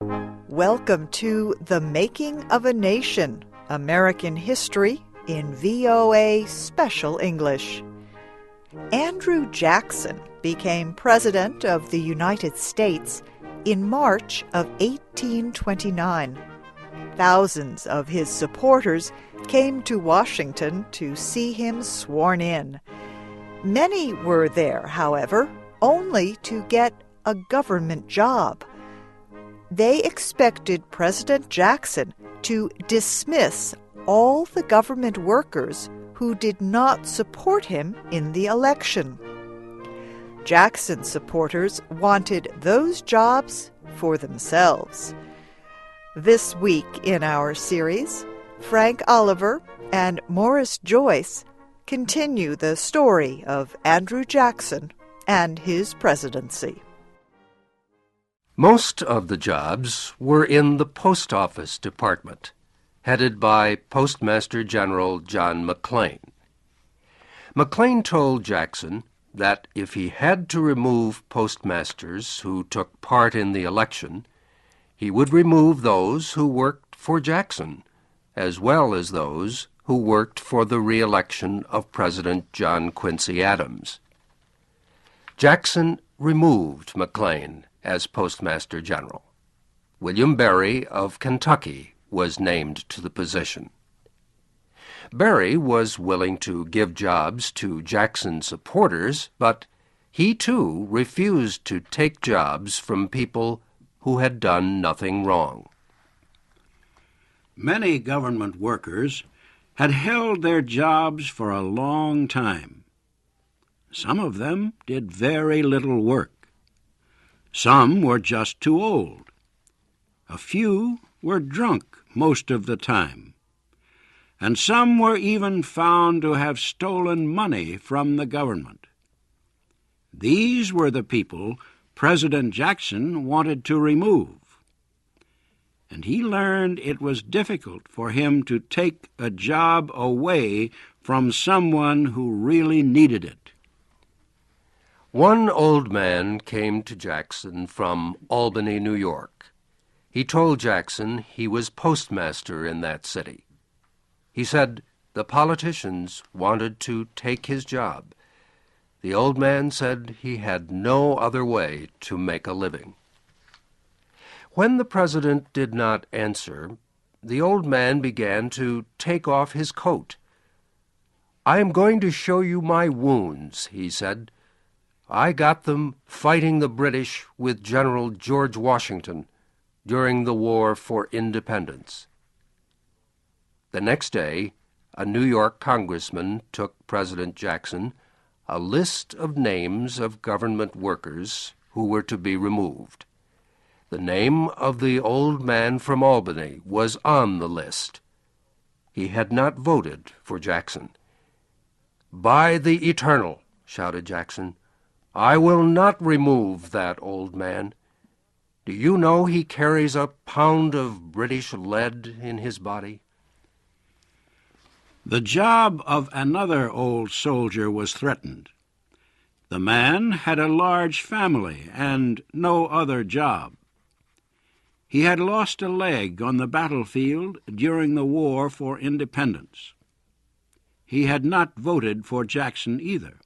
Welcome to The Making of a Nation, American History in VOA Special English. Andrew Jackson became President of the United States in March of 1829. Thousands of his supporters came to Washington to see him sworn in. Many were there, however, only to get a government job. They expected President Jackson to dismiss all the government workers who did not support him in the election. Jackson's supporters wanted those jobs for themselves. This week in our series, Frank Oliver and Maurice Joyce continue the story of Andrew Jackson and his presidency. Most of the jobs were in the Post Office Department, headed by Postmaster General John McLean. McLean told Jackson that if he had to remove postmasters who took part in the election, he would remove those who worked for Jackson, as well as those who worked for the re-election of President John Quincy Adams. Jackson removed McLean as Postmaster General. William Berry of Kentucky was named to the position. Berry was willing to give jobs to Jackson's supporters, but he too refused to take jobs from people who had done nothing wrong. Many government workers had held their jobs for a long time. Some of them did very little work. Some were just too old. A few were drunk most of the time. And some were even found to have stolen money from the government. These were the people President Jackson wanted to remove. And he learned it was difficult for him to take a job away from someone who really needed it. One old man came to Jackson from Albany, New York. He told Jackson he was postmaster in that city. He said the politicians wanted to take his job. The old man said he had no other way to make a living. When the president did not answer, the old man began to take off his coat. "I am going to show you my wounds," he said. "I got them fighting the British with General George Washington during the War for Independence." The next day, a New York congressman took President Jackson a list of names of government workers who were to be removed. The name of the old man from Albany was on the list. He had not voted for Jackson. "By the Eternal," shouted Jackson, "I will not remove that old man. Do you know he carries a pound of British lead in his body?" The job of another old soldier was threatened. The man had a large family and no other job. He had lost a leg on the battlefield during the War for Independence. He had not voted for Jackson either.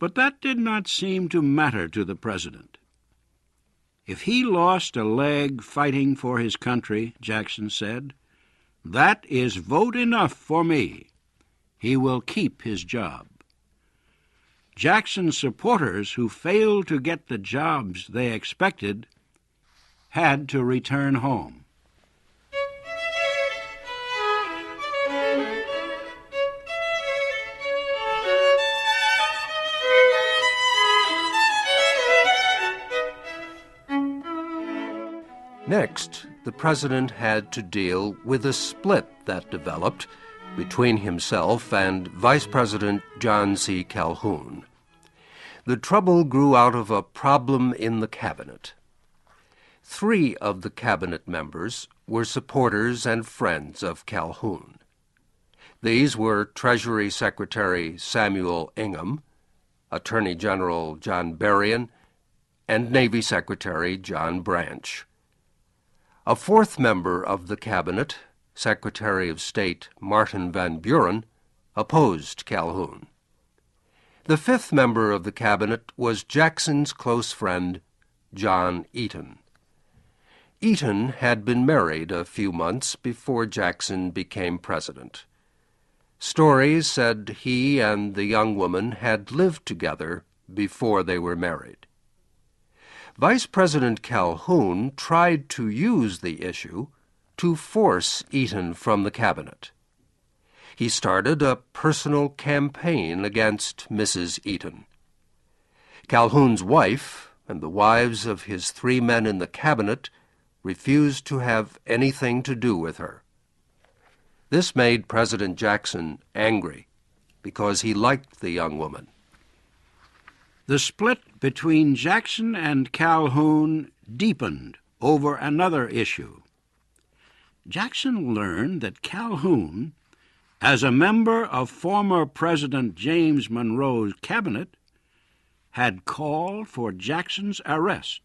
But that did not seem to matter to the president. If he lost a leg fighting for his country, Jackson said, that is vote enough for me. He will keep his job. Jackson's supporters who failed to get the jobs they expected had to return home. Next, the president had to deal with a split that developed between himself and Vice President John C. Calhoun. The trouble grew out of a problem in the cabinet. 3 of the cabinet members were supporters and friends of Calhoun. These were Treasury Secretary Samuel Ingham, Attorney General John Berrien, and Navy Secretary John Branch. A fourth member of the cabinet, Secretary of State Martin Van Buren, opposed Calhoun. The fifth member of the cabinet was Jackson's close friend, John Eaton. Eaton had been married a few months before Jackson became president. Stories said he and the young woman had lived together before they were married. Vice President Calhoun tried to use the issue to force Eaton from the cabinet. He started a personal campaign against Mrs. Eaton. Calhoun's wife and the wives of his 3 men in the cabinet refused to have anything to do with her. This made President Jackson angry because he liked the young woman. The split between Jackson and Calhoun deepened over another issue. Jackson learned that Calhoun, as a member of former President James Monroe's cabinet, had called for Jackson's arrest.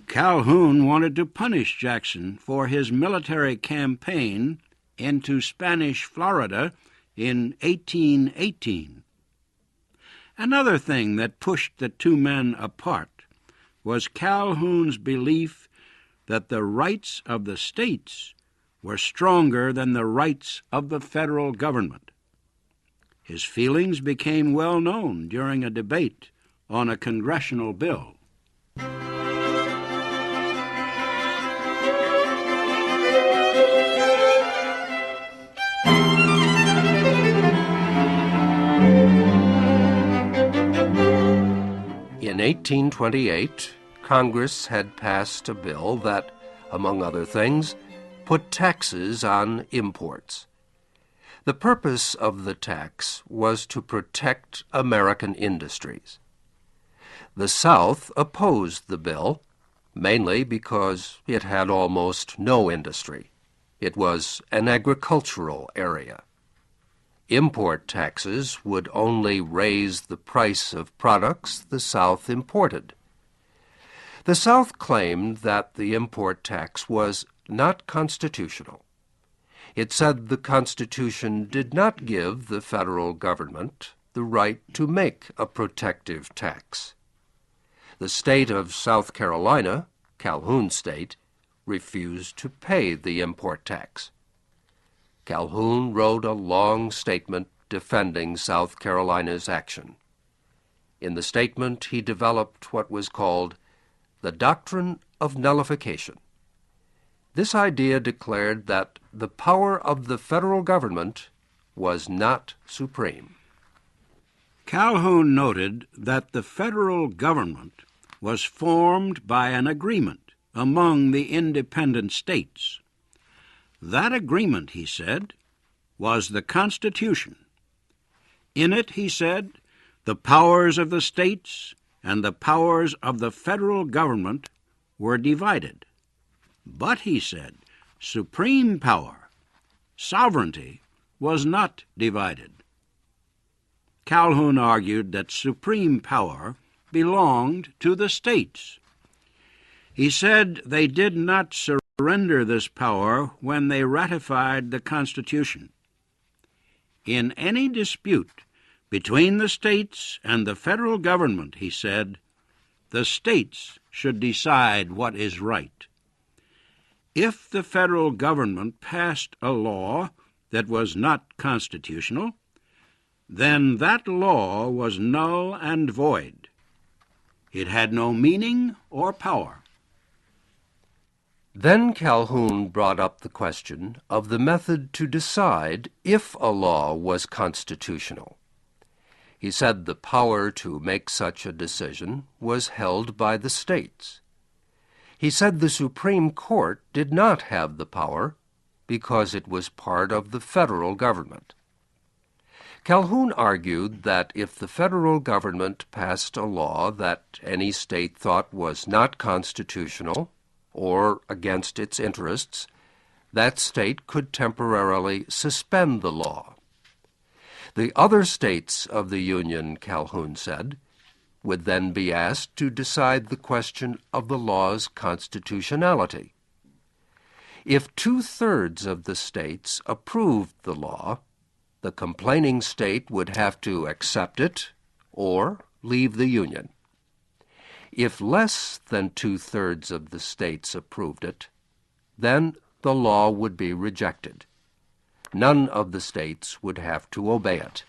Calhoun wanted to punish Jackson for his military campaign into Spanish Florida in 1818. Another thing that pushed the 2 men apart was Calhoun's belief that the rights of the states were stronger than the rights of the federal government. His feelings became well known during a debate on a congressional bill. In 1828, Congress had passed a bill that, among other things, put taxes on imports. The purpose of the tax was to protect American industries. The South opposed the bill, mainly because it had almost no industry. It was an agricultural area. Import taxes would only raise the price of products the South imported. The South claimed that the import tax was not constitutional. It said the Constitution did not give the federal government the right to make a protective tax. The state of South Carolina, Calhoun's state, refused to pay the import tax. Calhoun wrote a long statement defending South Carolina's action. In the statement, he developed what was called the Doctrine of Nullification. This idea declared that the power of the federal government was not supreme. Calhoun noted that the federal government was formed by an agreement among the independent states. That agreement, he said, was the Constitution. In it, he said, the powers of the states and the powers of the federal government were divided. But, he said, supreme power, sovereignty, was not divided. Calhoun argued that supreme power belonged to the states. He said they did not surrender this power when they ratified the Constitution. In any dispute between the states and the federal government, he said, the states should decide what is right. If the federal government passed a law that was not constitutional, then that law was null and void. It had no meaning or power. Then Calhoun brought up the question of the method to decide if a law was constitutional. He said the power to make such a decision was held by the states. He said the Supreme Court did not have the power because it was part of the federal government. Calhoun argued that if the federal government passed a law that any state thought was not constitutional or against its interests, that state could temporarily suspend the law. The other states of the Union, Calhoun said, would then be asked to decide the question of the law's constitutionality. If 2/3 of the states approved the law, the complaining state would have to accept it or leave the Union. If less than 2/3 of the states approved it, then the law would be rejected. None of the states would have to obey it.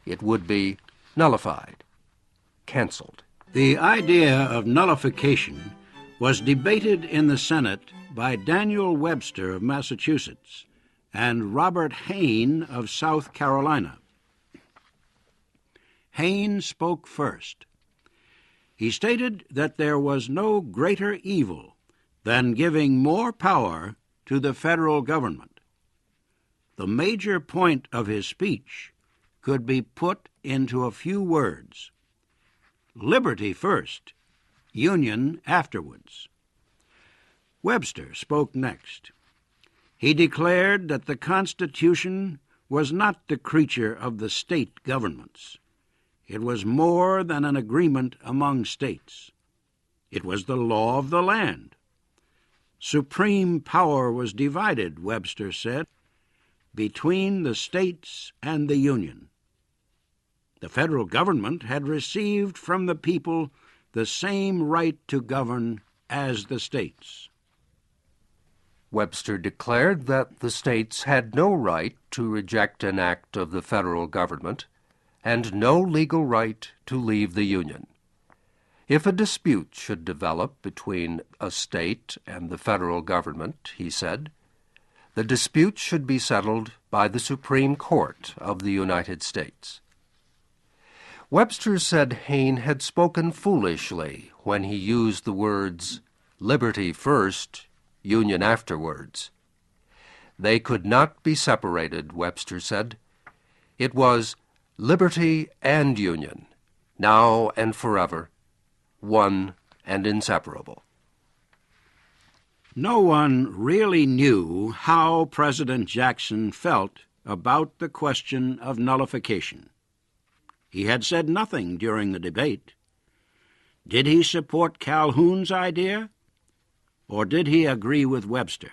It would be nullified, canceled. The idea of nullification was debated in the Senate by Daniel Webster of Massachusetts and Robert Hayne of South Carolina. Hayne spoke first. He stated that there was no greater evil than giving more power to the federal government. The major point of his speech could be put into a few words: liberty first, union afterwards. Webster spoke next. He declared that the Constitution was not the creature of the state governments. It was more than an agreement among states. It was the law of the land. Supreme power was divided, Webster said, between the states and the Union. The federal government had received from the people the same right to govern as the states. Webster declared that the states had no right to reject an act of the federal government and no legal right to leave the Union. If a dispute should develop between a state and the federal government, he said, the dispute should be settled by the Supreme Court of the United States. Webster said Hayne had spoken foolishly when he used the words liberty first, union afterwards. They could not be separated, Webster said. It was liberty and union, now and forever, one and inseparable. No one really knew how President Jackson felt about the question of nullification. He had said nothing during the debate. Did he support Calhoun's idea, or did he agree with Webster?